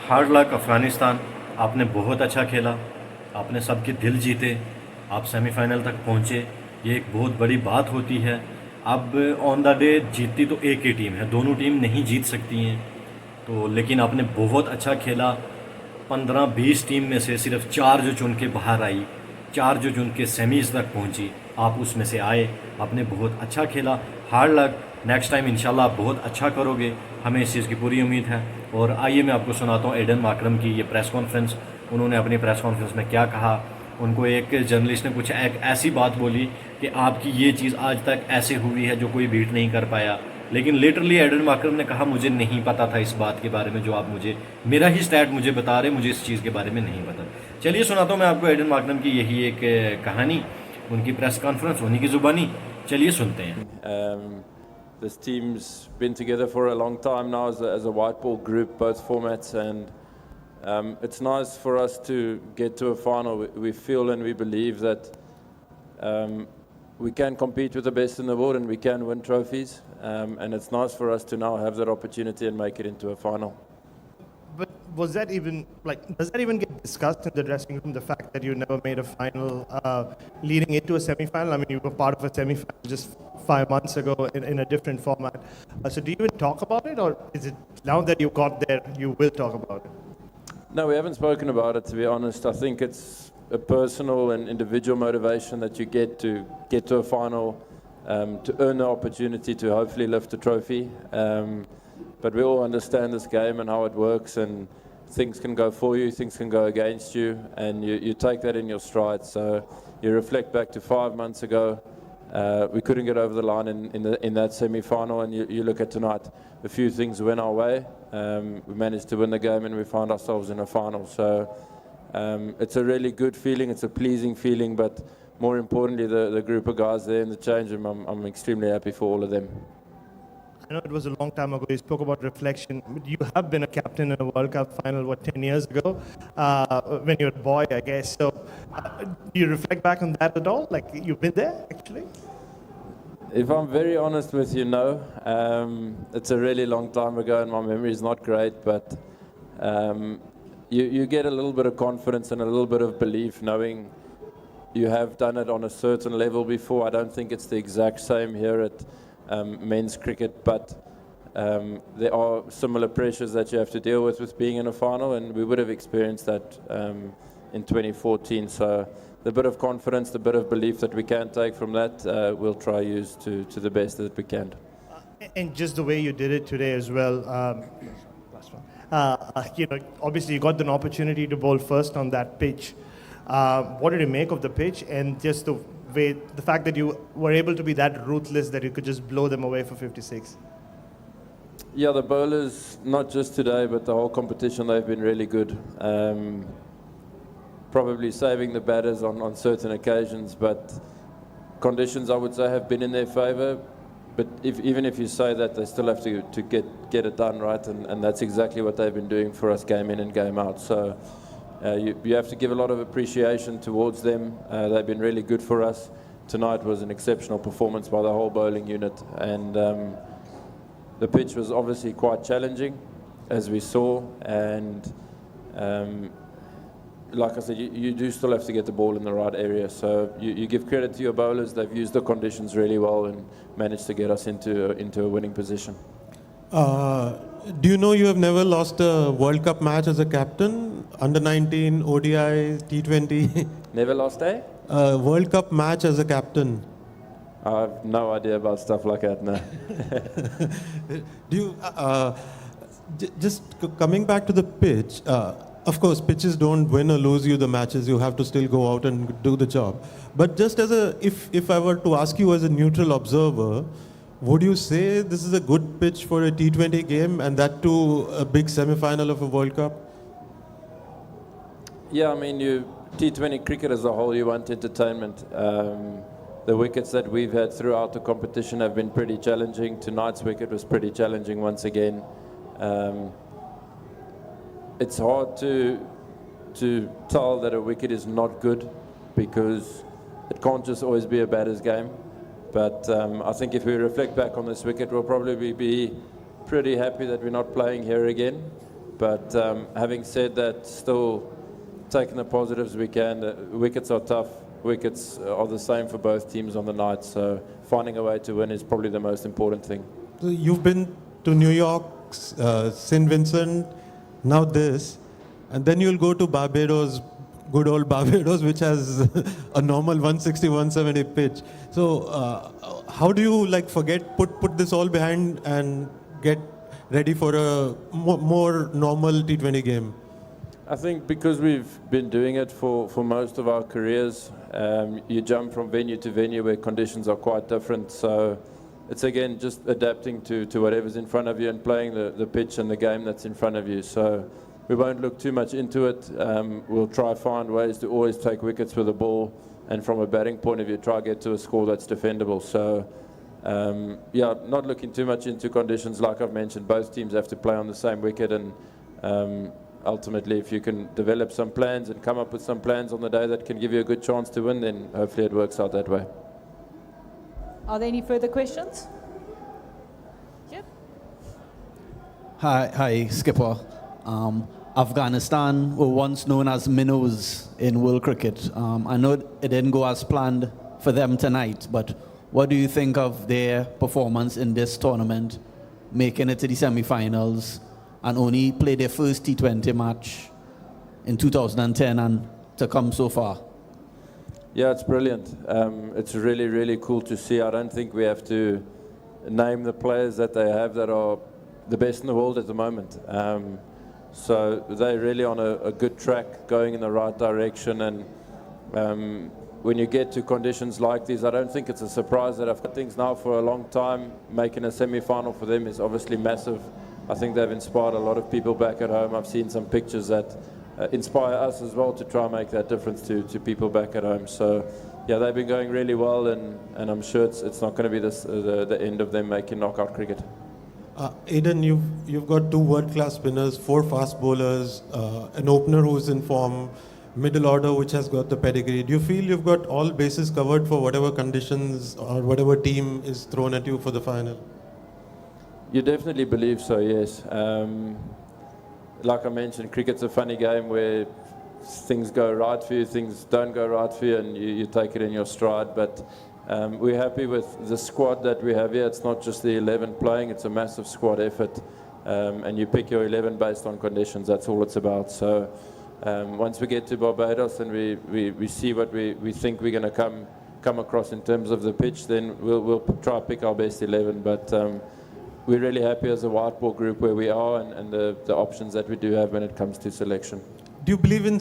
Hard luck Afghanistan. आपने बहुत अच्छा खेला, आपने सबके दिल जीते, आप सेमीफाइनल तक पहुँचे। ये एक बहुत बड़ी बात होती है। अब ऑन द डे जीतती तो एक ही टीम है, दोनों टीम नहीं जीत सकती हैं। तो लेकिन आपने बहुत अच्छा खेला। 15-20 टीम में से सिर्फ 4 जो चुन के बाहर आई, 4 जो चुन के सेमीज़ तक पहुंची, आप उसमें से आए। आपने बहुत अच्छा खेला। हार्ड लक, नेक्स्ट टाइम इंशाल्लाह आप बहुत अच्छा करोगे, हमें इस चीज़ की पूरी उम्मीद है। और आइए मैं आपको सुनाता हूँ एडन माकरम की ये प्रेस कॉन्फ्रेंस। उन्होंने अपनी प्रेस कॉन्फ्रेंस में क्या कहा। उनको एक जर्नलिस्ट ने कुछ एक ऐसी बात बोली कि आपकी ये चीज़ आज तक ऐसे हुई है जो कोई बीट नहीं कर पाया। लेकिन लिटरली एडन माकरम ने कहा मुझे नहीं पता था इस बात के बारे में जो आप मुझे, मेरा ही स्टैट मुझे बता रहे, मुझे इस चीज़ के बारे में नहीं पता। चलिए सुनाता हूँ मैं आपको एडन माकरम की यही एक कहानी, उनकी प्रेस कॉन्फ्रेंस, उन्हीं की ज़ुबानी। चलिए सुनते हैं। This team's been together for a long time now as a white ball group, both formats, and it's nice for us to get to a final. We feel and we believe that we can compete with the best in the world and we can win trophies, and it's nice for us to now have that opportunity and make it into a final. But was that even does that even get discussed in the dressing room? The fact that you never made a final leading into a semi-final. I mean, you were part of a semi-final just 5 months ago in a different format. So do you even talk about it, or is it now that you got there, you will talk about it? No, we haven't spoken about it, to be honest. I think it's a personal and individual motivation that you get to a final, to earn the opportunity to hopefully lift a trophy. But we all understand this game and how it works, and things can go for you, things can go against you, and you take that in your stride. So you reflect back to 5 months ago. We couldn't get over the line in that semi-final, and you look at tonight, a few things went our way. We managed to win the game, and we found ourselves in a final. So it's a really good feeling, it's a pleasing feeling, but more importantly, the group of guys there in the change room, I'm extremely happy for all of them. I know it was a long time ago. You spoke about reflection. You have been a captain in a World Cup final, 10 years ago, when you were a boy, I guess. So do you reflect back on that at all? Like, you've been there, actually? If I'm very honest with you, no. It's a really long time ago and my memory is not great, but you get a little bit of confidence and a little bit of belief knowing you have done it on a certain level before. I don't think it's the exact same here at men's cricket, but there are similar pressures that you have to deal with being in a final, and we would have experienced that in 2014. So the bit of confidence, the bit of belief that we can take from that, we'll try use to the best that we can. And just the way you did it today as well. Last one. Obviously you got an opportunity to bowl first on that pitch. What did you make of the pitch, and just the fact that you were able to be that ruthless that you could just blow them away for 56? Yeah, the bowlers, not just today, but the whole competition, they've been really good. Probably saving the batters on certain occasions, but conditions, I would say, have been in their favour. But even if you say that, they still have to get it done, right? And that's exactly what they've been doing for us game in and game out. So you have to give a lot of appreciation towards them. They've been really good for us. Tonight was an exceptional performance by the whole bowling unit, and the pitch was obviously quite challenging, as we saw, and like I said, you do still have to get the ball in the right area. So you give credit to your bowlers. They've used the conditions really well and managed to get us into a winning position. Do you know you have never lost a World Cup match as a captain? Under 19, ODI, T20? Never lost a World Cup match as a captain. I have no idea about stuff like that, no. Do you, just coming back to the pitch, of course, pitches don't win or lose you the matches. You have to still go out and do the job. But just as if I were to ask you as a neutral observer, would you say this is a good pitch for a T20 game, and that too a big semi-final of a World Cup? Yeah, I mean, T20 cricket as a whole, you want entertainment. The wickets that we've had throughout the competition have been pretty challenging. Tonight's wicket was pretty challenging once again. It's hard to tell that a wicket is not good, because it can't just always be a batter's game. But I think if we reflect back on this wicket, we'll probably be pretty happy that we're not playing here again. But having said that, still taking the positives we can. The wickets are tough. Wickets are the same for both teams on the night. So finding a way to win is probably the most important thing. So you've been to New York, St. Vincent, now this, and then you'll go to Barbados, good old Barbados, which has a normal 160, 170 pitch. So how do you put this all behind and get ready for a more normal T20 game? I think because we've been doing it for most of our careers, you jump from venue to venue where conditions are quite different. So it's again just adapting to whatever's in front of you and playing the pitch and the game that's in front of you. So we won't look too much into it. We'll try find ways to always take wickets with the ball, and from a batting point of view, try get to a score that's defendable. So yeah, not looking too much into conditions. Like I've mentioned, both teams have to play on the same wicket, and ultimately, if you can develop some plans and come up with some plans on the day that can give you a good chance to win, then hopefully it works out that way. Are there any further questions? Yep. Hi, Skipper. Afghanistan were once known as minnows in world cricket. I know it didn't go as planned for them tonight, but what do you think of their performance in this tournament, making it to the semi-finals, and only play their first T20 match in 2010 and to come so far? Yeah, it's brilliant. It's really, really cool to see. I don't think we have to name the players that they have that are the best in the world at the moment. So they're really on a good track, going in the right direction. And when you get to conditions like these, I don't think it's a surprise that I've got things now for a long time. Making a semi-final for them is obviously massive. I think they've inspired a lot of people back at home. I've seen some pictures that inspire us as well to try and make that difference to people back at home. So yeah, they've been going really well, and I'm sure it's not going to be the end of them making knockout cricket. Aiden, you've got two world-class spinners, four fast bowlers, an opener who's in form, middle order which has got the pedigree. Do you feel you've got all bases covered for whatever conditions or whatever team is thrown at you for the final? You definitely believe so, yes. Like I mentioned, cricket's a funny game where things go right for you, things don't go right for you, and you take it in your stride. But we're happy with the squad that we have here. It's not just the 11 playing, it's a massive squad effort. And you pick your 11 based on conditions, that's all it's about. So once we get to Barbados and we see what we think we're going to come across in terms of the pitch, then we'll try to pick our best 11. But we're really happy as a white ball group where we are and the options that we do have when it comes to selection. Do you believe in